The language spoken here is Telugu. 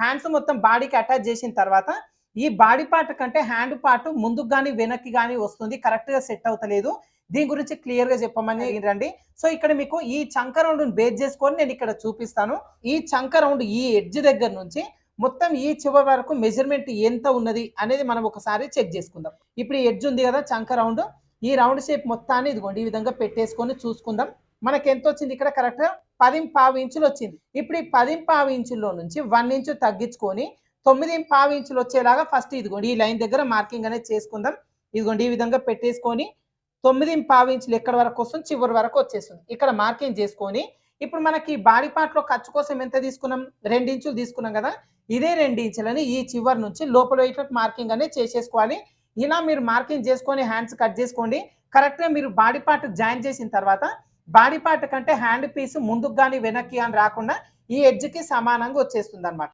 హ్యాండ్స్ మొత్తం బాడీకి అటాచ్ చేసిన తర్వాత ఈ బాడీ పార్ట్ కంటే హ్యాండ్ పార్ట్ ముందుకు గాని వెనక్కి గాని వస్తుంది. కరెక్ట్‌గా సెట్ అవుతలేదు. దీని గురించి క్లియర్‌గా చెప్పమని రండి. సో, ఇక్కడ మీకు ఈ చంక రౌండ్‌ని బేస్ చేసుకొని నేను ఇక్కడ చూపిస్తాను. ఈ చంక రౌండ్ ఈ ఎడ్జ్ దగ్గర నుంచి మొత్తం ఈ చివరి వరకు మెజర్‌మెంట్ ఎంత ఉన్నది అనేది మనం ఒకసారి చెక్ చేసుకుందాం. ఇప్పుడు ఈ ఎడ్జ్ ఉంది కదా! చంక రౌండ్. ఈ రౌండ్ షేప్ మొత్తాన్ని ఇదిగోండి ఈ విధంగా పెట్టేసుకొని చూసుకుందాం. మనకి ఎంత వచ్చింది ఇక్కడ కరెక్ట్‌గా 10.5 ఇంచులు వచ్చింది. ఇప్పుడు ఈ 10.5 ఇంచుల్లో నుంచి 1 ఇంచు తగ్గించుకొని 9.5 ఇంచులు వచ్చేలాగా ఫస్ట్ ఇదిగోండి ఈ లైన్ దగ్గర మార్కింగ్ అనేది చేసుకుందాం. ఇదిగోండి ఈ విధంగా పెట్టేసుకొని 9.5 ఇంచులు ఎక్కడి వరకు వస్తుంది చివరి వరకు వచ్చేస్తుంది. ఇక్కడ మార్కింగ్ చేసుకొని ఇప్పుడు మనకి బాడీ పార్ట్‌లో ఖర్చు కోసం ఎంత తీసుకున్నాం? 2 ఇంచులు తీసుకున్నాం కదా! ఇదే 2 ఇంచులని ఈ చివరి నుంచి లోపల వైపుకి మార్కింగ్ అనేది చేసేసుకోవాలి. ఇలా మీరు మార్కింగ్ చేసుకొని హ్యాండ్స్ కట్ చేసుకోండి. కరెక్ట్‌గా మీరు బాడీ పార్ట్ జాయిన్ చేసిన తర్వాత బాడీ పార్ట్ కంటే హ్యాండ్ పీస్ ముందుకు గాని, వెనక్కి గాని రాకుండా ఈ ఎడ్జ్‌కి సమానంగా వచ్చేస్తుందన్నమాట.